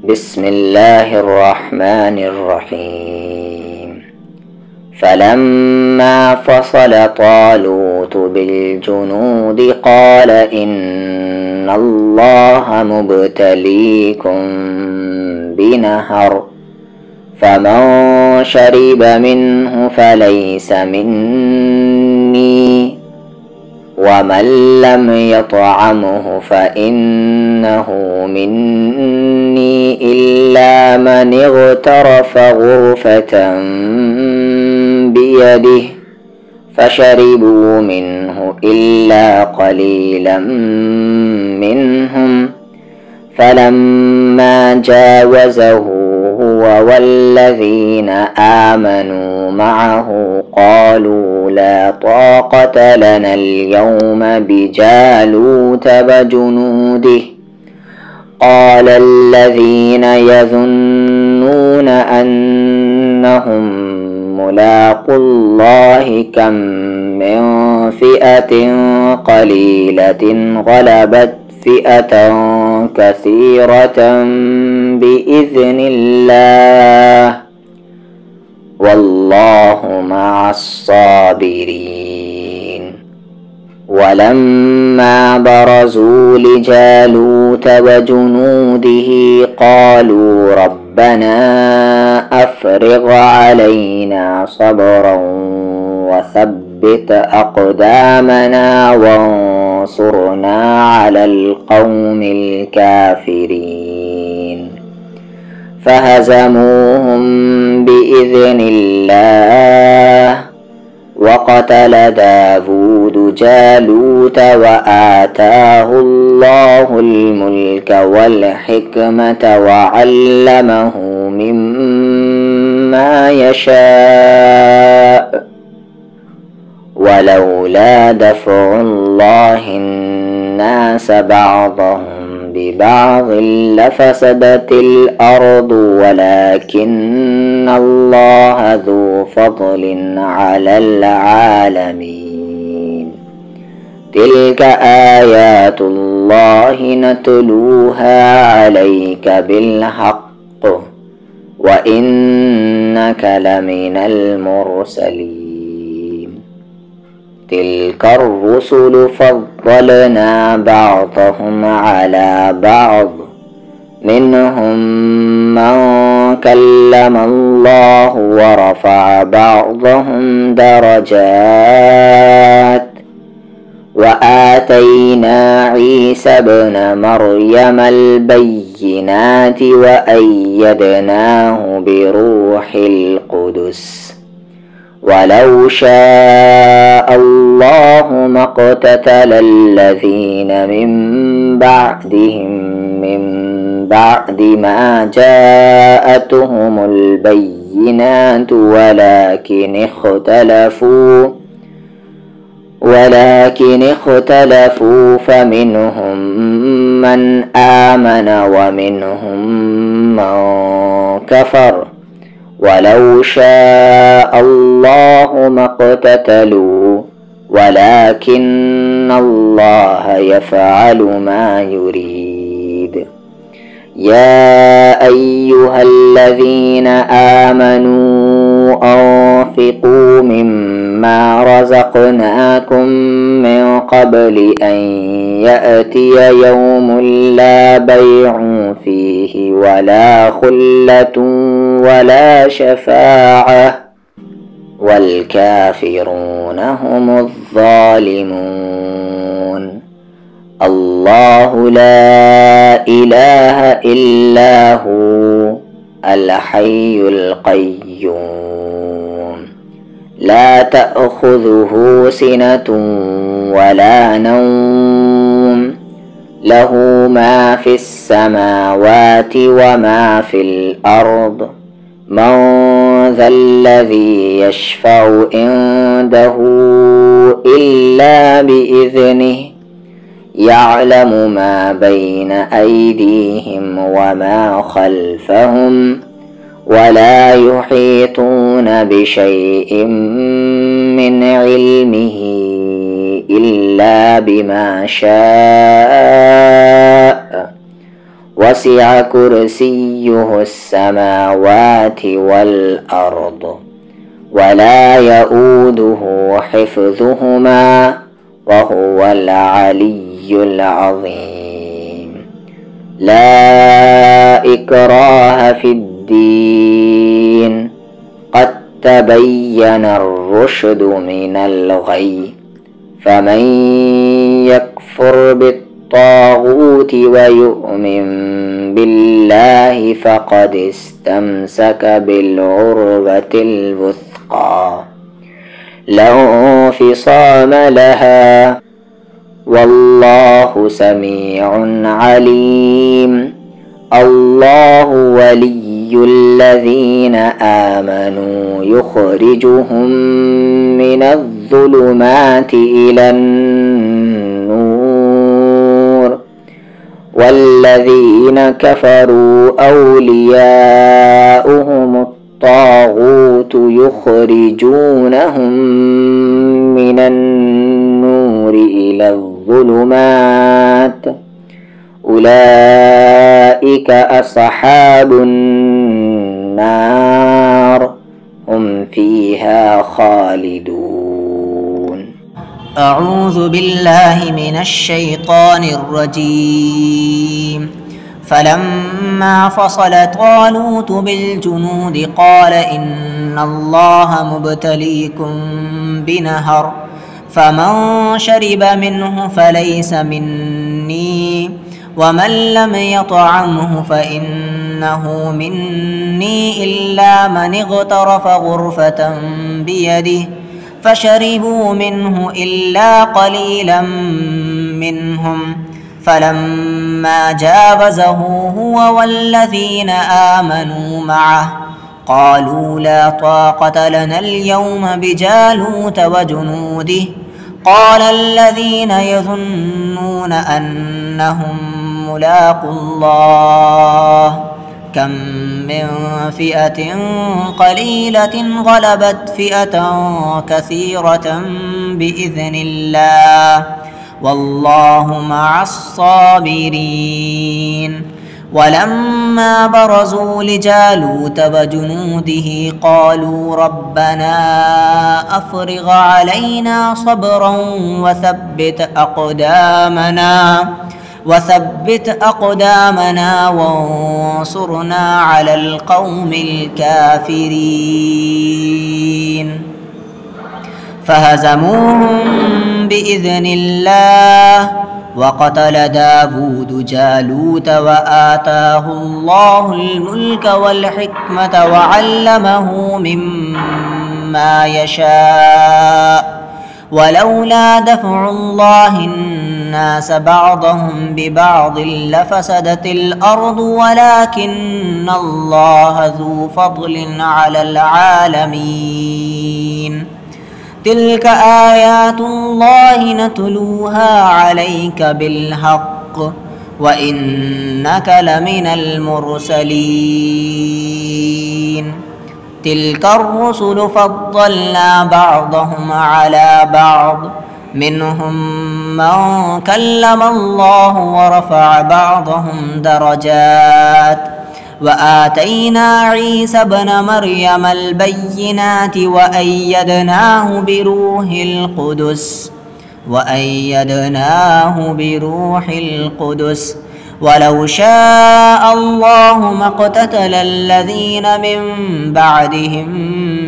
بسم الله الرحمن الرحيم. فلما فصل طالوت بالجنود قال إن الله مبتليكم بنهر فمن شرب منه فليس مني ومن لم يطعمه فإنه مني إلا من اغترف غرفة بيده فشربوا منه إلا قليلا منهم فلما جاوزه هو والذين آمنوا معه قالوا لا طاقة لنا اليوم بجالوت وجنوده قال الذين يظنون أنهم ملاقو الله كم من فئة قليلة غلبت فئة كثيرة بإذن الله والله مع الصابرين. ولما برزوا لجالوت وجنوده قالوا ربنا أفرغ علينا صبرا وثبت أقدامنا وانصرنا على القوم الكافرين فهزموهم بإذن الله وقتل داود جالوت وآتاه الله الملك والحكمة وعلمه مما يشاء ولولا دفع الله الناس بعضهم ببعض لفسدت الأرض ولكن الله ذو فضل على العالمين. تلك آيات الله نتلوها عليك بالحق وإنك لمن المرسلين. تلك الرسل فضلنا بعضهم على بعض منهم من كلم الله ورفع بعضهم درجات وآتينا عيسى ابن مريم البينات وأيدناه بروح القدس ولو شاء الله ما اقتتل الذين من بعدهم من بعد ما جاءتهم البينات ولكن اختلفوا فمنهم من آمن ومنهم من كفر ولو شاء الله ما اقتتلوا ولكن الله يفعل ما يريد. يا أيها الذين آمنوا أنفقوا مما رزقناكم من قبل أن يأتي يوم لا بيع فيه ولا خلة ولا شفاعة والكافرون هم الظالمون. الله لا إله إلا هو الحي القيوم لا تأخذه سنة ولا نوم له ما في السماوات وما في الأرض من ذا الذي يشفع عنده إلا بإذنه يعلم ما بين أيديهم وما خلفهم ولا يحيطون بشيء من علمه إلا بما شاء وسع كرسيه السماوات والأرض ولا يؤوده حفظهما وهو العلي العظيم. لا إكراه في الدين قد تبين الرشد من الغي، فمن يكفر بالطاغوت ويؤمن بالله فقد استمسك بالعروة الوثقى لا انفصام لها، والله سميع عليم. الله ولي الذين آمنوا يخرجهم من الظلمات إلى النور، والذين كفروا أولياؤهم الطاغوت يخرجونهم من النور إلى الظلمات، أولئك أصحاب النار هم فيها خالدون. أعوذ بالله من الشيطان الرجيم. فلما فصل طالوت بالجنود قال إن الله مبتليكم بنهر، فمن شرب منه فليس مني، ومن لم يطعمه فإنه مني إلا من اغترف غرفة بيده، فشربوا منه إلا قليلا منهم. فلما جاوزه هو والذين آمنوا معه قالوا لا طاقة لنا اليوم بجالوت وجنوده. قال الذين يظنون أنهم ملاقو الله كم من فئة قليلة غلبت فئة كثيرة بإذن الله، والله مع الصابرين. ولما برزوا لجالوت وجنوده قالوا ربنا أفرغ علينا صبرا وثبت أقدامنا وانصرنا على القوم الكافرين. فهزموهم بإذن الله، وقتل داود جالوت وآتاه الله الملك والحكمة وعلمه مما يشاء، ولولا دفع الله الناس بعضهم ببعض لفسدت الأرض ولكن الله ذو فضل على العالمين. تلك آيات الله نتلوها عليك بالحق وإنك لمن المرسلين. تلك الرسل فضلنا بعضهم على بعض، منهم من كلم الله ورفع بعضهم درجات، وآتينا عيسى ابن مريم البينات وأيدناه بروح القدس ولو شاء الله ما اقتتل الذين من بعدهم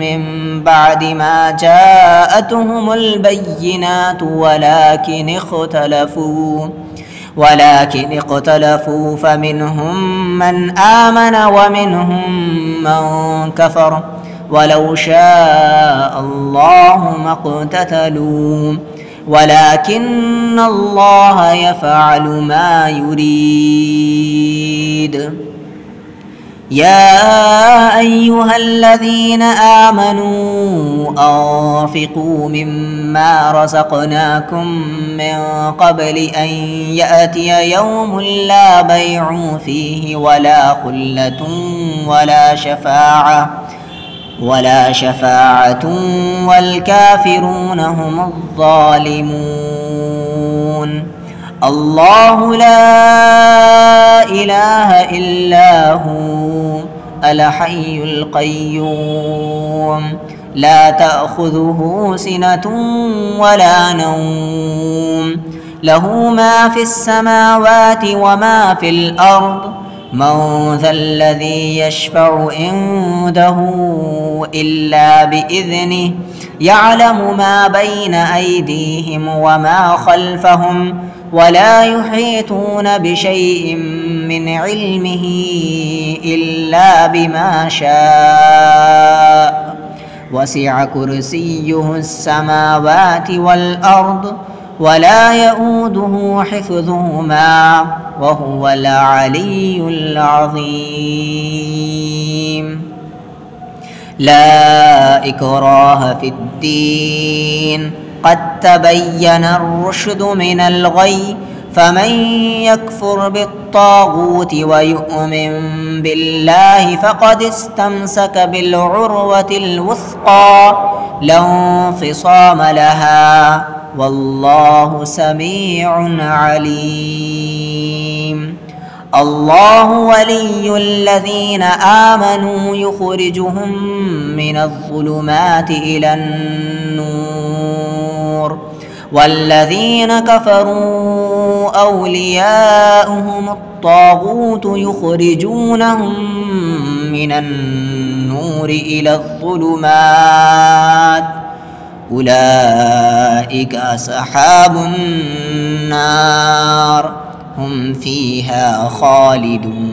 من بعد ما جاءتهم البينات ولكن اختلفوا فمنهم من آمن ومنهم من كفر، ولو شاء الله ما اقتتلوا ولكن الله يفعل ما يريد. يا أيها الذين آمنوا أنفقوا مما رزقناكم من قبل أن يأتي يوم لا بيع فيه ولا خلة ولا شفاعة والكافرون هم الظالمون. الله لا إله إلا هو الحي القيوم لا تأخذه سنة ولا نوم له ما في السماوات وما في الأرض من ذا الذي يشفع عنده إلا بإذنه يعلم ما بين أيديهم وما خلفهم ولا يحيطون بشيء من علمه إلا بما شاء وسع كرسيه السماوات والأرض ولا يؤوده حفظهما وهو العلي العظيم لا إكراه في الدين قد تبين الرشد من الغي فمن يكفر بالطاغوت ويؤمن بالله فقد استمسك بالعروة الوثقى لا انفصام لها والله سميع عليم الله ولي الذين آمنوا يخرجهم من الظلمات إلى النور والذين كفروا أولياؤهم الطاغوت يخرجونهم من النور إلى الظلمات أولئك أصحاب النار هم فيها خالدون